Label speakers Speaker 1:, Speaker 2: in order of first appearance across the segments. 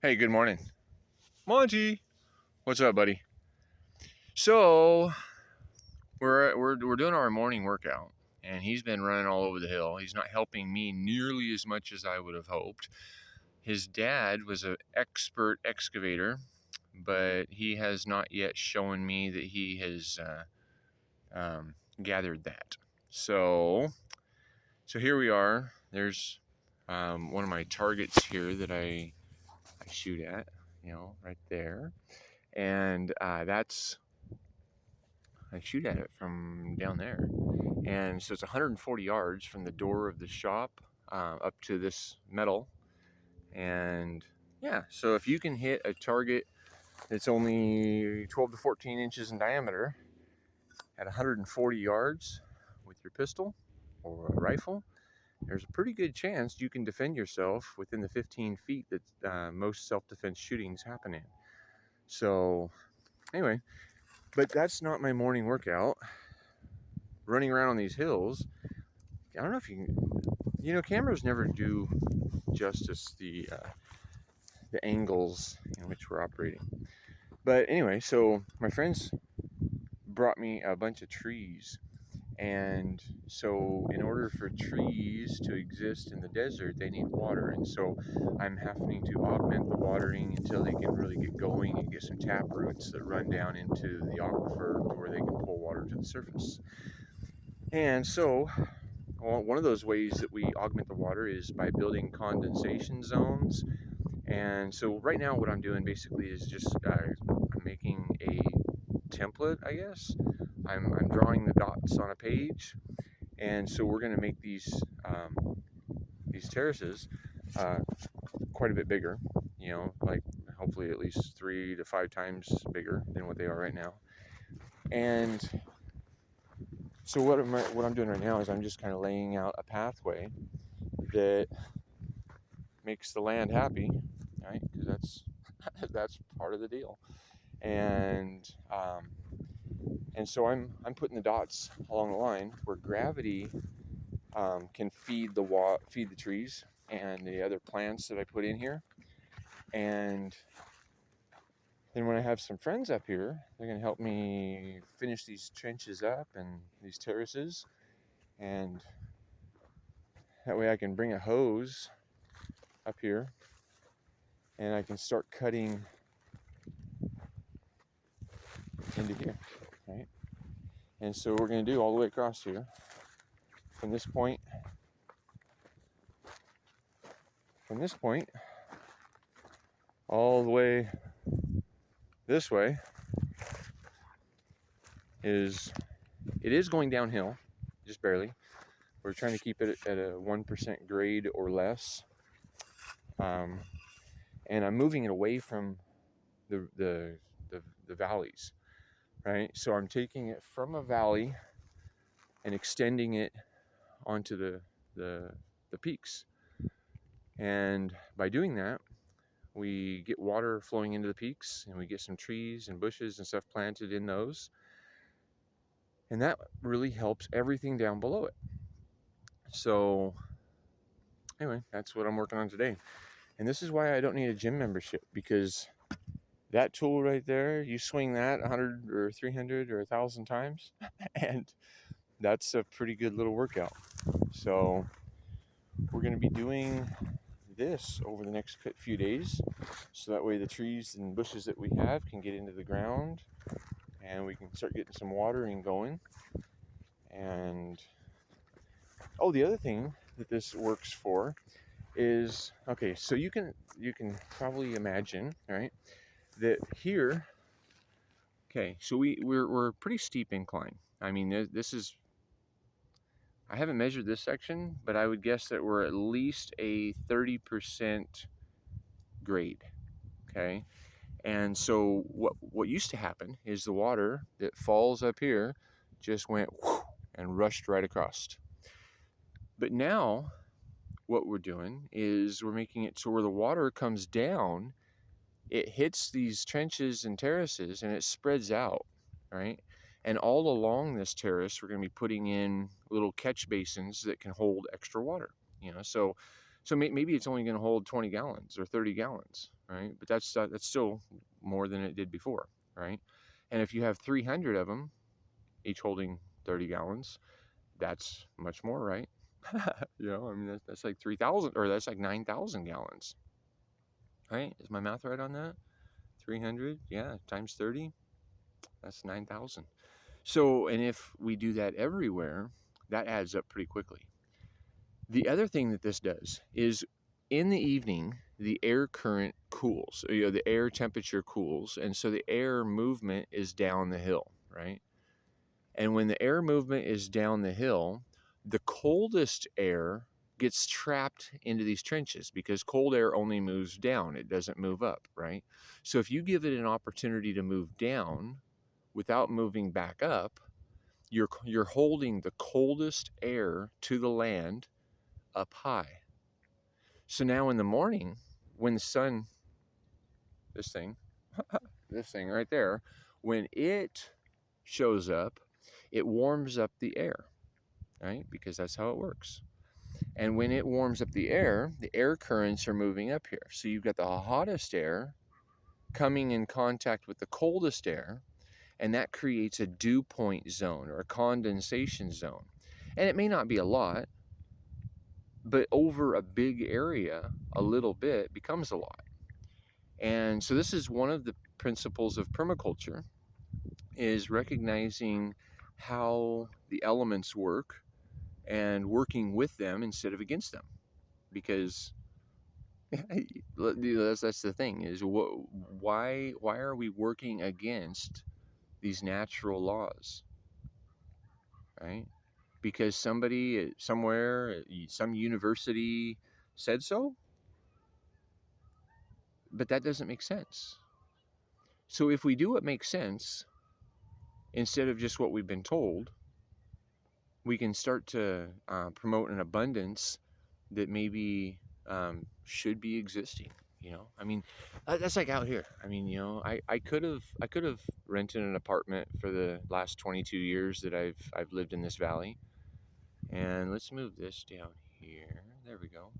Speaker 1: Hey, good morning. Monty, what's up, buddy? So, we're doing our morning workout, and he's been running all over the hill. He's not helping me nearly as much as I would have hoped. His dad was an expert excavator, but he has not yet shown me that he has gathered that. So here we are. There's one of my targets here that I shoot at, right there. And I shoot at it from down there. And so it's 140 yards from the door of the shop up to this metal. And yeah, so if you can hit a target that's only 12 to 14 inches in diameter at 140 yards with your pistol or a rifle, there's a pretty good chance you can defend yourself within the 15 feet that most self-defense shootings happen in. So anyway, but that's not my morning workout. Running around on these hills, I don't know if you can, cameras never do justice the angles in which we're operating. But anyway, so my friends brought me a bunch of trees. And so in order for trees to exist in the desert, they need water. And so I'm having to augment the watering until they can really get going and get some tap roots that run down into the aquifer to where they can pull water to the surface. And so one of those ways that we augment the water is by building condensation zones. And so right now what I'm doing basically is just I'm making a template, I guess. I'm drawing the dots on a page, and so we're going to make these terraces quite a bit bigger, like hopefully at least 3 to 5 times bigger than what they are right now. And so what I'm doing right now is I'm just kind of laying out a pathway that makes the land happy, right? Because that's part of the deal. And so I'm putting the dots along the line where gravity can feed the trees and the other plants that I put in here. And then when I have some friends up here, they're going to help me finish these trenches up and these terraces, and that way I can bring a hose up here and I can start cutting into here, right? And so we're going to do all the way across here from this point all the way this way. It is going downhill, just barely. We're trying to keep it at a 1% grade or less, and I'm moving it away from the valleys, right? So I'm taking it from a valley and extending it onto the peaks, and by doing that, we get water flowing into the peaks, and we get some trees and bushes and stuff planted in those, and that really helps everything down below it. So anyway, that's what I'm working on today. And this is why I don't need a gym membership, because that tool right there, you swing that 100 or 300 or 1,000 times, and that's a pretty good little workout. So we're going to be doing this over the next few days, so that way the trees and bushes that we have can get into the ground, and we can start getting some watering going. And the other thing that this works for is, okay, so you can probably imagine, right, that here, okay, so we're pretty steep incline. I mean, this is, I haven't measured this section, but I would guess that we're at least a 30% grade, okay? And so what used to happen is the water that falls up here just went whoosh, and rushed right across. But now what we're doing is we're making it so where the water comes down, it hits these trenches and terraces and it spreads out, right? And all along this terrace, we're going to be putting in little catch basins that can hold extra water, so maybe it's only going to hold 20 gallons or 30 gallons, right? But that's still more than it did before, right? And if you have 300 of them, each holding 30 gallons, that's much more, right? I mean, that's like 3,000, or that's like 9,000 gallons, right? Is my math right on that? 300, yeah, times 30, that's 9,000. So, and if we do that everywhere, that adds up pretty quickly. The other thing that this does is in the evening, the air current cools, the air temperature cools, and so the air movement is down the hill, right? And when the air movement is down the hill, the coldest air gets trapped into these trenches because cold air only moves down, it doesn't move up, right? So if you give it an opportunity to move down without moving back up, you're holding the coldest air to the land up high. So now in the morning, when the sun, this thing, this thing right there, when it shows up, it warms up the air, right? Because that's how it works. And when it warms up the air currents are moving up here. So you've got the hottest air coming in contact with the coldest air, and that creates a dew point zone or a condensation zone. And it may not be a lot, but over a big area, a little bit becomes a lot. And so this is one of the principles of permaculture, is recognizing how the elements work and working with them instead of against them. Because that's the thing, is why are we working against these natural laws, right? Because somebody somewhere, some university said so, but that doesn't make sense. So if we do what makes sense instead of just what we've been told, we can start to promote an abundance that maybe should be existing. I mean, that's like out here. I mean, I could have rented an apartment for the last 22 years that I've lived in this valley. And let's move this down here. There we go.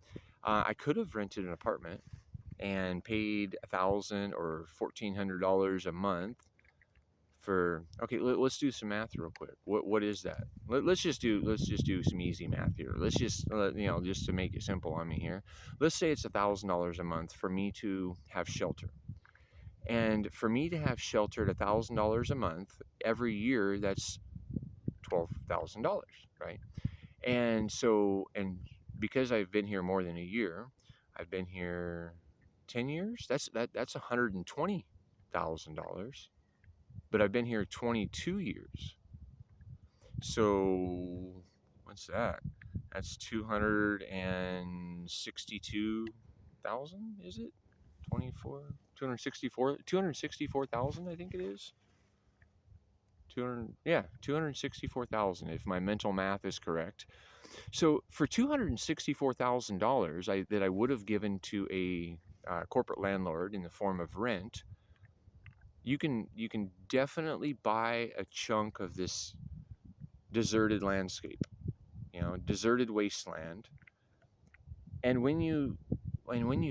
Speaker 1: I could have rented an apartment and paid $1,000 or $1,400 a month for. Okay, let's do some math real quick. What is that? Let's just do some easy math here. Let's just just to make it simple on me here. Let's say it's $1,000 a month for me to have shelter. And for me to have shelter at $1,000 a month every year, that's $12,000, right? And so, and because I've been here more than a year, I've been here 10 years. That's $120,000. But I've been here 22 years. So what's that? That's 262,000, is it? 24, 264,000, I think it is. 264,000 if my mental math is correct. So for $264,000 that I would have given to a corporate landlord in the form of rent, you can definitely buy a chunk of this deserted landscape, deserted wasteland. And when you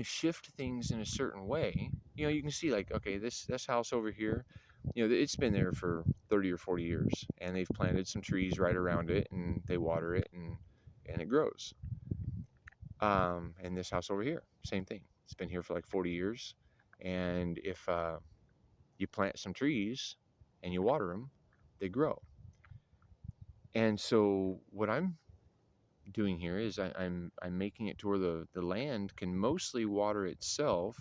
Speaker 1: shift things in a certain way, you can see, like, okay, this house over here, it's been there for 30 or 40 years, and they've planted some trees right around it, and they water it, and it grows. And this house over here, same thing. It's been here for like 40 years, and if you plant some trees and you water them, they grow. And so what I'm doing here is I'm making it to where the land can mostly water itself,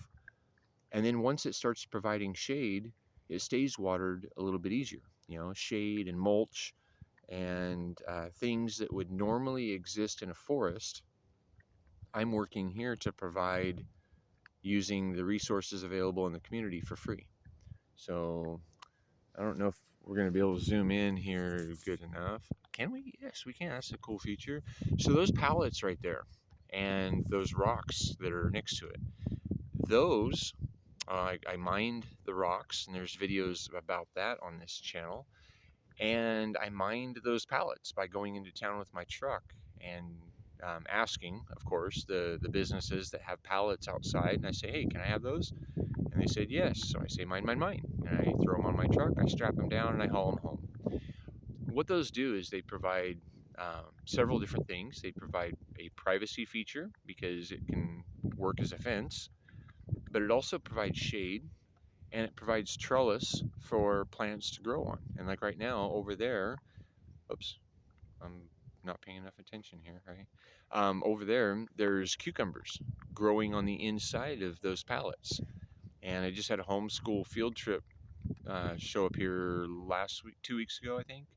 Speaker 1: and then once it starts providing shade, it stays watered a little bit easier. Shade and mulch and things that would normally exist in a forest, I'm working here to provide using the resources available in the community for free. So I don't know if we're going to be able to zoom in here good enough. Can we? Yes, we can. That's a cool feature. So those pallets right there and those rocks that are next to it, those, I mined the rocks, and there's videos about that on this channel. And I mined those pallets by going into town with my truck and asking, of course, the businesses that have pallets outside, and I say, hey, can I have those? And they said yes. So I say, mine, mine, mine. And I throw them on my truck, I strap them down, and I haul them home. What those do is they provide several different things. They provide a privacy feature because it can work as a fence, but it also provides shade, and it provides trellis for plants to grow on. And like right now over there, oops, I'm not paying enough attention here, right? Over there, there's cucumbers growing on the inside of those pallets. And I just had a homeschool field trip show up here last week, 2 weeks ago, I think.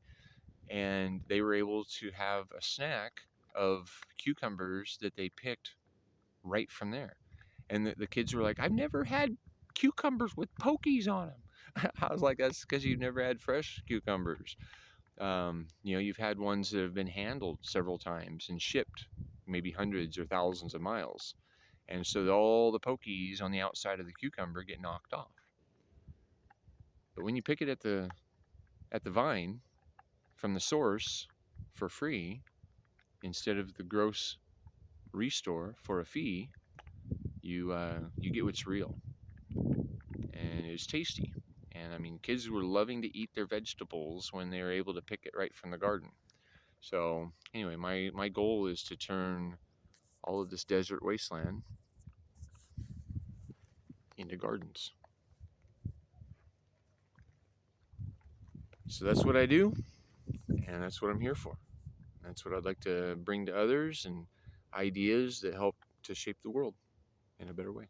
Speaker 1: And they were able to have a snack of cucumbers that they picked right from there. And the kids were like, I've never had cucumbers with pokies on them. I was like, that's because you've never had fresh cucumbers. You've had ones that have been handled several times and shipped maybe hundreds or thousands of miles. And so all the pokies on the outside of the cucumber get knocked off. But when you pick it at the vine from the source for free, instead of the gross restore for a fee, you get what's real, and it's tasty. And I mean, kids were loving to eat their vegetables when they were able to pick it right from the garden. So anyway, my goal is to turn all of this desert wasteland into gardens. So that's what I do, and that's what I'm here for. That's what I'd like to bring to others, and ideas that help to shape the world in a better way.